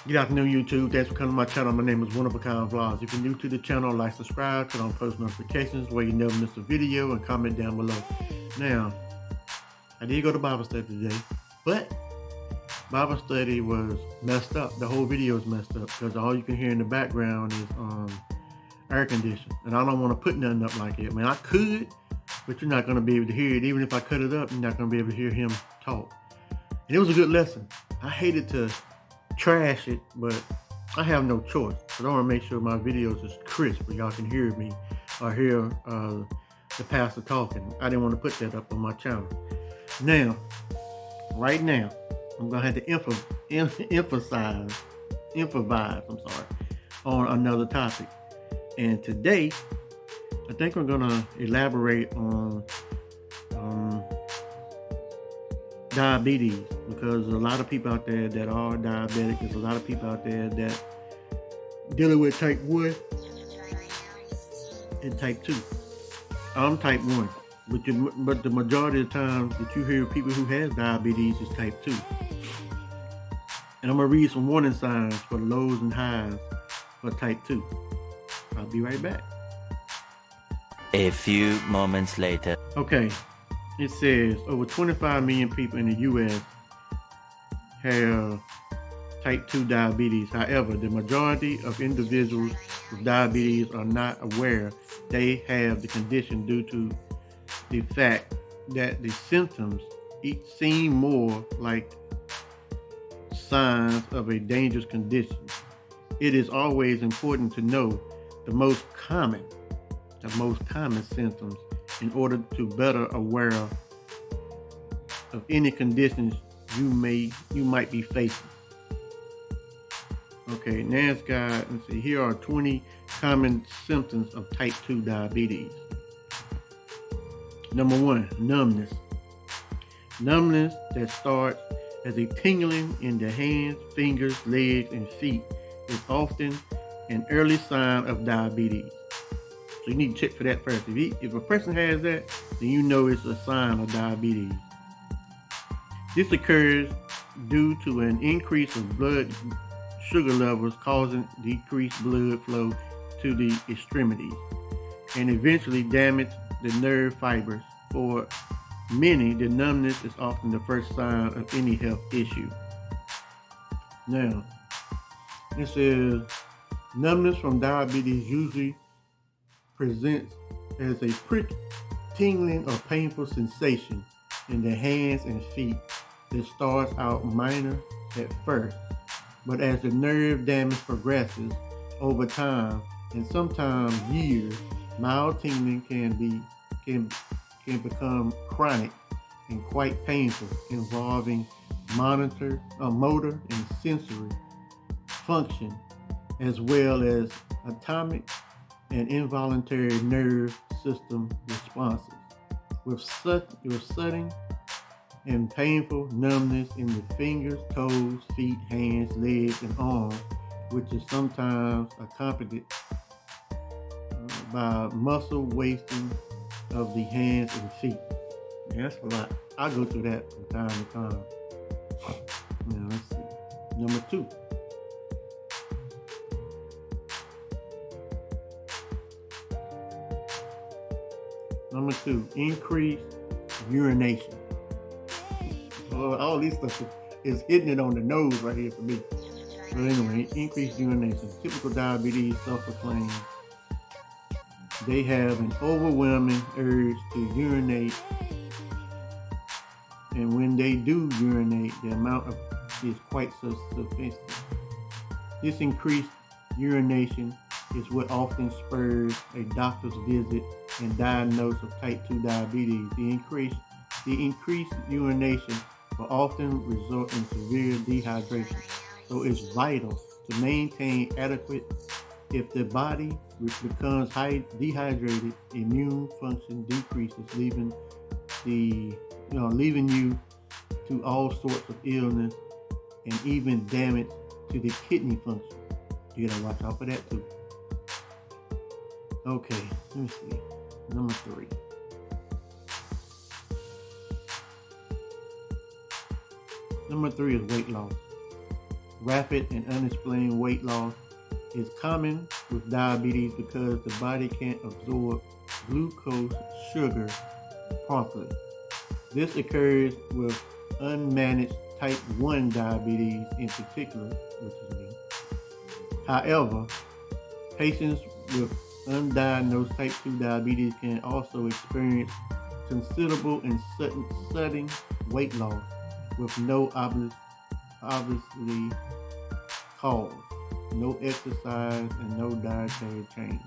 Good afternoon, YouTube. Thanks for coming to my channel. My name is One of a Kind Vlogs. If you're new to the channel, like, subscribe, turn on post notifications where you never miss a video, and comment down below. Now, I did go to Bible study today, but Bible study was messed up. The whole video is messed up because all you can hear in the background is air conditioning, and I don't want to put nothing up like it. I mean, I could, but you're not going to be able to hear it. Even if I cut it up, you're not going to be able to hear him talk. And it was a good lesson. I hated to trash it, but I have no choice. So I want to make sure my videos is crisp where y'all can hear me or hear the pastor talking. I didn't want to put that up on my channel. Now, right now, I'm gonna have to improvise, on another topic. And today, I think we're gonna elaborate on diabetes, because there's a lot of people out there that are diabetic. There's a lot of people out there that dealing with type 1 and type 2. I'm type 1, but the majority of the times that you hear people who has diabetes is type 2. And I'm gonna read some warning signs for the lows and highs for type 2. I'll be right back. A few moments later. Okay, it says over 25 million people in the U.S. have type 2 diabetes. However, the majority of individuals with diabetes are not aware they have the condition due to the fact that the symptoms seem more like signs of a dangerous condition. It is always important to know the most common symptoms in order to better aware of any conditions you might be facing. Okay, let's see. Here are 20 common symptoms of type 2 diabetes. Number 1, numbness. Numbness that starts as a tingling in the hands, fingers, legs, and feet is often an early sign of diabetes. So you need to check for that first. If a person has that, then you know it's a sign of diabetes. This occurs due to an increase of blood sugar levels, causing decreased blood flow to the extremities and eventually damage the nerve fibers. For many, the numbness is often the first sign of any health issue. Now, it says numbness from diabetes usually presents as a prick, tingling, or painful sensation in the hands and feet that starts out minor at first, but as the nerve damage progresses over time and sometimes years, mild tingling can become chronic and quite painful, involving motor and sensory function, as well as atomic and involuntary nerve system responses. With sudden and painful numbness in the fingers, toes, feet, hands, legs, and arms, which is sometimes accompanied by muscle wasting of the hands and feet. Yeah, that's a lot. I go through that from time to time. Now, let's see. Number 2. Number 2, increased urination. All these stuff is hitting it on the nose right here for me. But anyway, increased urination. Typical diabetes self-proclaimed. They have an overwhelming urge to urinate, and when they do urinate, the amount is quite sufficient. This increased urination is what often spurs a doctor's visit and diagnosis of type 2 diabetes. The increased urination will often result in severe dehydration, so it's vital to maintain adequate. If the body becomes dehydrated, immune function decreases, leaving you to all sorts of illness and even damage to the kidney function. You gotta watch out for that too. Okay, let me see. Number 3. Number 3 is weight loss. Rapid and unexplained weight loss is common with diabetes because the body can't absorb glucose sugar properly. This occurs with unmanaged type 1 diabetes in particular, which is me. However, patients with undiagnosed type 2 diabetes can also experience considerable and sudden weight loss with no obviously cause, no exercise, and no dietary change.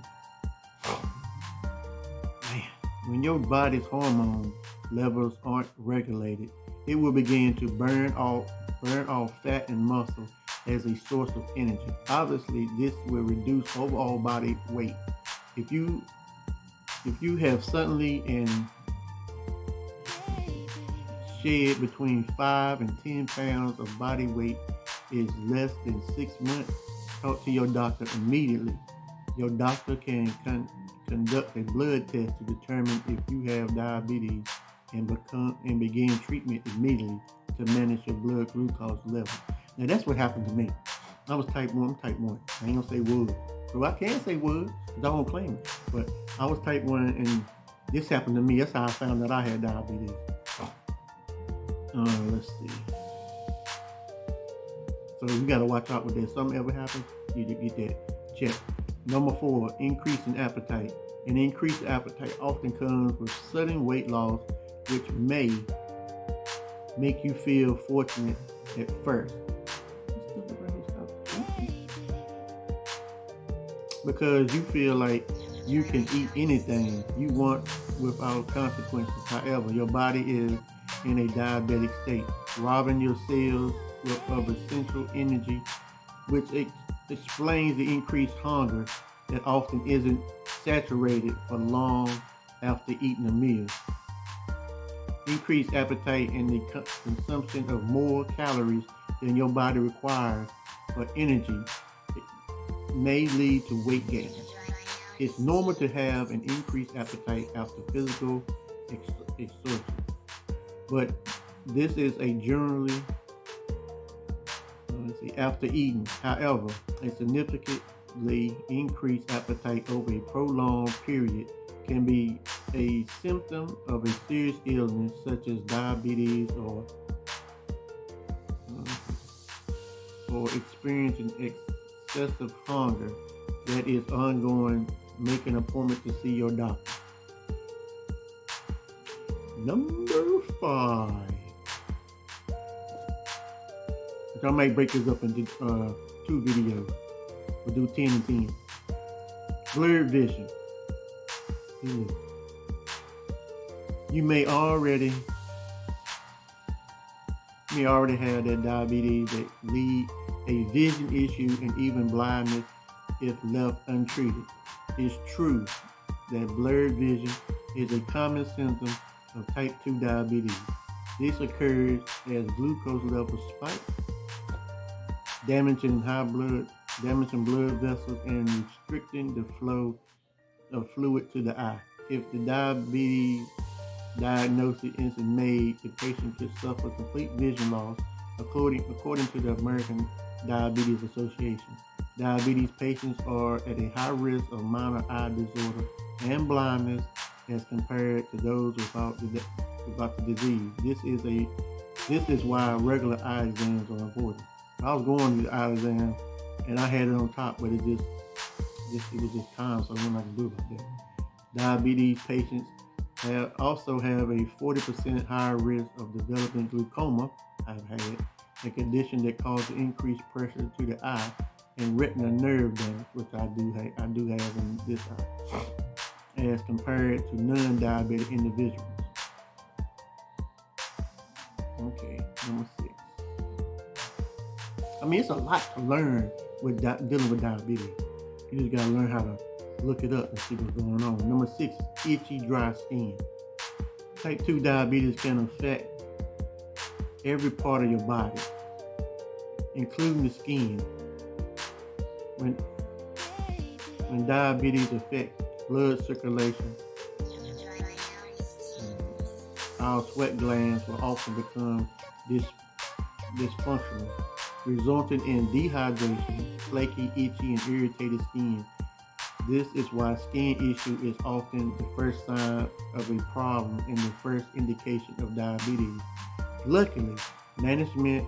Man, when your body's hormone levels aren't regulated, it will begin to burn off fat and muscle as a source of energy. Obviously, this will reduce overall body weight. If you have suddenly and shed between 5 and 10 pounds of body weight is less than 6 months, talk to your doctor immediately. Your doctor can conduct a blood test to determine if you have diabetes and begin treatment immediately to manage your blood glucose level. Now that's what happened to me. I was type 1, I'm type 1. I ain't gonna say was. So I can say was, I don't claim it. But I was type 1 and this happened to me. That's how I found that I had diabetes. Let's see. So you gotta watch out with that. If something ever happens, you get that checked. Number 4, increase in appetite. An increased appetite often comes with sudden weight loss, which may make you feel fortunate at first. Because you feel like you can eat anything you want without consequences. However, your body is in a diabetic state, robbing your cells of essential energy, which explains the increased hunger that often isn't saturated for long after eating a meal. Increased appetite and the consumption of more calories than your body requires for energy may lead to weight gain. It's normal to have an increased appetite after physical exertion, but this is a generally after eating. However, a significantly increased appetite over a prolonged period can be a symptom of a serious illness such as diabetes or experiencing excessive hunger that is ongoing. Make an appointment to see your doctor. Number 5. I might break this up into 2 videos. We'll do 10 and 10. Blurred vision. You may already have that diabetes that lead a vision issue and even blindness if left untreated. It's true that blurred vision is a common symptom of type 2 diabetes. This occurs as glucose levels spike, damaging blood vessels and restricting the flow of fluid to the eye. If the diabetes diagnosis isn't made, the patient could suffer complete vision loss, according to the American Diabetes Association. Diabetes patients are at a high risk of minor eye disorder and blindness as compared to those without the disease. This is why regular eye exams are important. I was going to the eye exam and I had it on top, but it was just time, so I didn't know what to do about that. Diabetes patients also have a 40% higher risk of developing glaucoma. I've had a condition that causes increased pressure to the eye and retina nerve damage, which I do have in this eye, as compared to non-diabetic individuals. Okay, number 6. I mean, it's a lot to learn with dealing with diabetes. You just gotta learn how to look it up and see what's going on. Number 6, itchy, dry skin. Type 2 diabetes can affect every part of your body, including the skin. When diabetes affects blood circulation, our sweat glands will often become dysfunctional, resulting in dehydration, flaky, itchy, and irritated skin. This is why skin issue is often the first sign of a problem and the first indication of diabetes. Luckily, management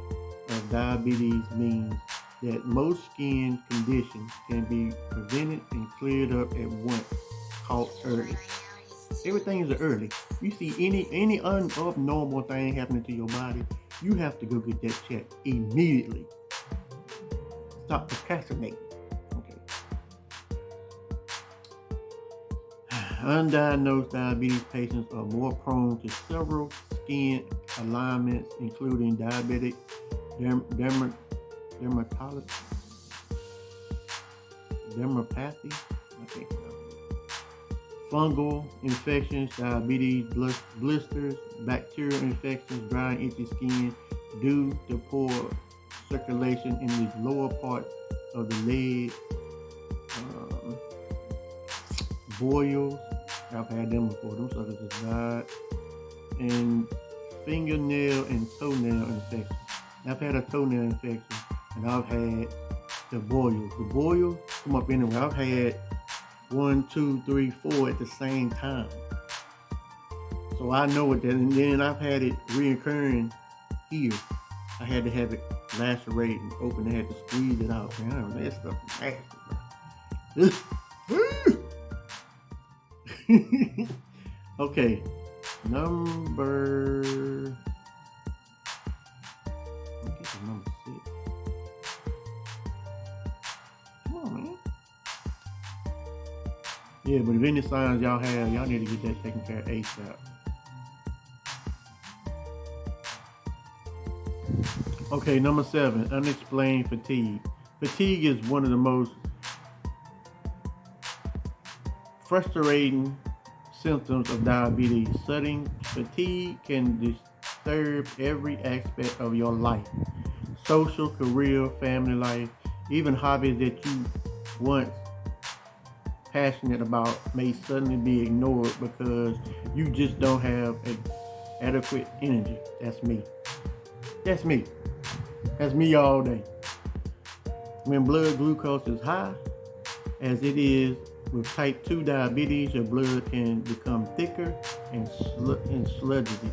of diabetes means that most skin conditions can be prevented and cleared up at once, caught early. Everything is early. You see any abnormal thing happening to your body, you have to go get that checked immediately. Stop procrastinating. Okay. Undiagnosed diabetes patients are more prone to several skin ailments, including diabetic dermatology, dermopathy, okay, fungal infections, diabetes, blisters, bacterial infections, dry and itchy skin due to poor circulation in the lower part of the leg, boils. I've had them before. Them suckers just died. And fingernail and toenail infection. I've had a toenail infection, and I've had the boils. The boils come up anywhere. I've had 1, 2, 3, 4 at the same time. So I know what that. And then I've had it reoccurring here. I had to have it lacerate and open. I had to squeeze it out. Man, that stuff nasty, bro. Okay, number 6. Come on, man. Yeah, but if any signs y'all have, y'all need to get that taken care of ASAP. Okay, number 7, unexplained fatigue. Fatigue is one of the most frustrating symptoms of diabetes. Sudden fatigue can disturb every aspect of your life. Social, career, family life, even hobbies that you once passionate about may suddenly be ignored because you just don't have adequate energy. That's me. That's me. That's me all day. When blood glucose is high, as it is with type 2 diabetes, your blood can become thicker and sludgy,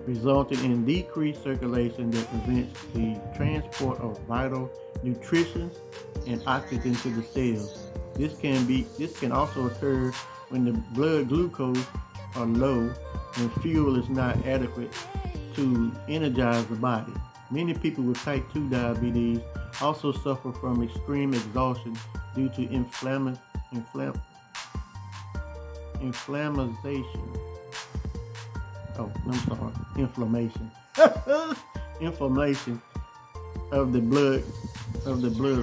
resulting in decreased circulation that prevents the transport of vital nutrition and oxygen to the cells. This can also occur when the blood glucose are low and fuel is not adequate to energize the body. Many people with type 2 diabetes also suffer from extreme exhaustion due to inflammation inflammation of the blood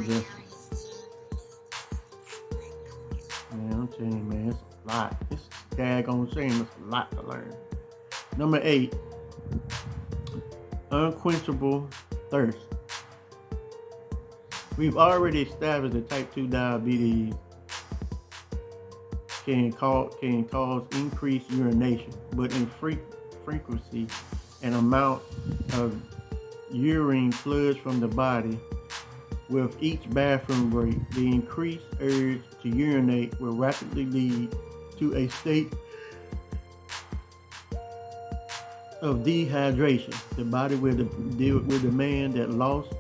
vessels. Man, I'm telling you, man, it's a lot. It's daggone shame. It's a lot to learn. Number 8, unquenchable thirst. We've already established that type 2 diabetes can cause increased urination, but in frequency and amount of urine floods from the body. With each bathroom break, the increased urge to urinate will rapidly lead to a state of dehydration. The body will demand that lost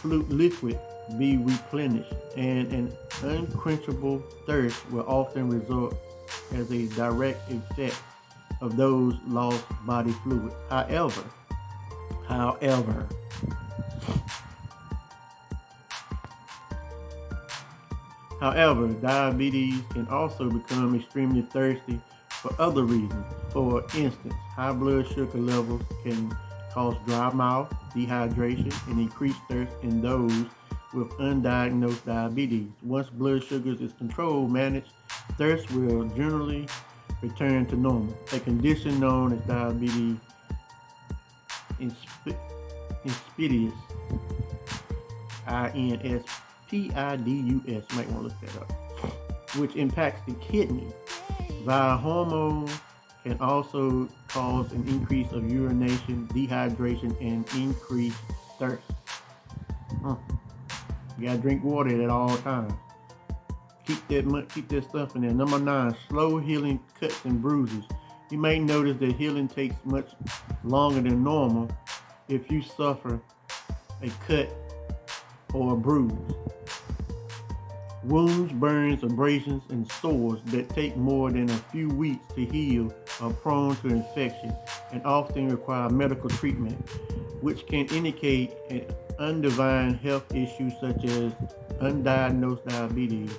liquid be replenished, and an unquenchable thirst will often result as a direct effect of those lost body fluid. However, diabetes can also become extremely thirsty for other reasons. For instance, high blood sugar levels can cause dry mouth, dehydration, and increased thirst in those with undiagnosed diabetes. Once blood sugars is controlled, managed, thirst will generally return to normal. A condition known as diabetes insipidus, INSPIDUS, might want to look that up, which impacts the kidney. Via hormones can also cause an increase of urination, dehydration, and increased thirst. You gotta drink water at all times. Keep that stuff in there. Number 9, slow healing cuts and bruises. You may notice that healing takes much longer than normal if you suffer a cut or a bruise. Wounds, burns, abrasions, and sores that take more than a few weeks to heal are prone to infection and often require medical treatment, which can indicate an undefined health issue such as undiagnosed diabetes.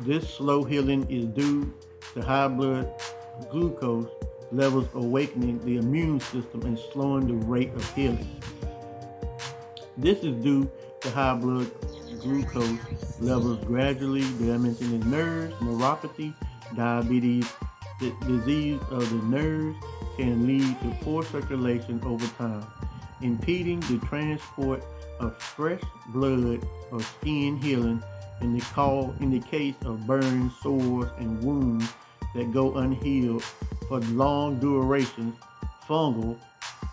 This slow healing is due to high blood glucose levels awakening the immune system and slowing the rate of healing. This is due to high blood glucose levels gradually damaging the nerves. Neuropathy, diabetes, the disease of the nerves can lead to poor circulation over time, impeding the transport of fresh blood or skin healing in the case of burns, sores, and wounds that go unhealed for long durations. Fungal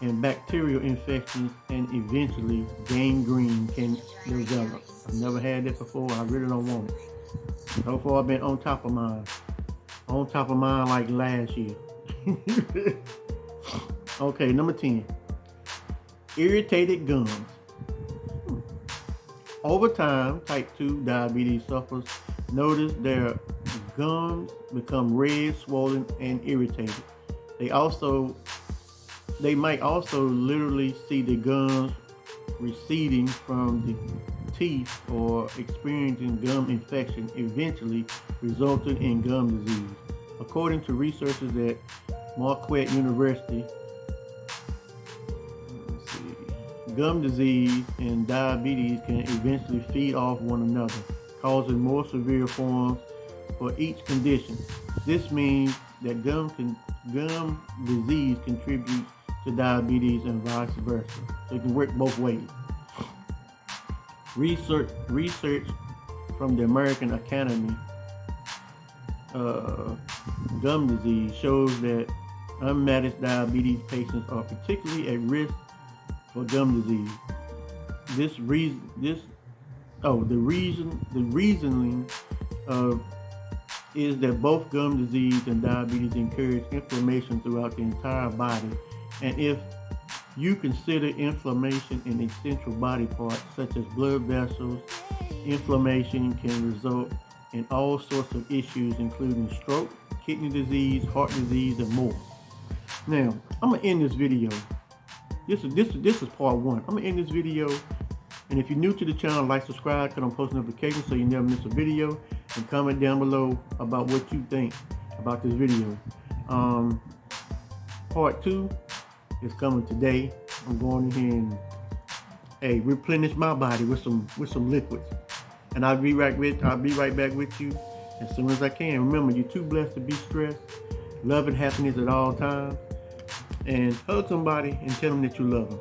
and bacterial infections and eventually gangrene can develop. I've never had that before. I really don't want it. So far, I've been on top of mine. On top of mine like last year. Okay, number 10. Irritated gums. Over time, type 2 diabetes sufferers notice their gums become red, swollen, and irritated. They might also literally see the gums receding from the teeth or experiencing gum infection, eventually resulting in gum disease. According to researchers at Marquette University, gum disease and diabetes can eventually feed off one another, causing more severe forms for each condition. This means that gum disease contributes to diabetes and vice versa. So it can work both ways. Research from the American Academy Gum Disease shows that unmanaged diabetes patients are particularly at risk for gum disease. The reasoning is that both gum disease and diabetes encourage inflammation throughout the entire body, and if you consider inflammation in essential body parts such as blood vessels, inflammation can result in all sorts of issues including stroke, kidney disease, heart disease, and more. Now, I'm gonna end this video. This is part 1. I'm gonna end this video, and if you're new to the channel, like, subscribe, turn on post notifications so you never miss a video, and comment down below about what you think about this video. Part 2 is coming today. I'm going in here and replenish my body with some liquids, and I'll be right back with you as soon as I can. Remember, you're too blessed to be stressed. Love and happiness at all times, and hug somebody and tell them that you love them.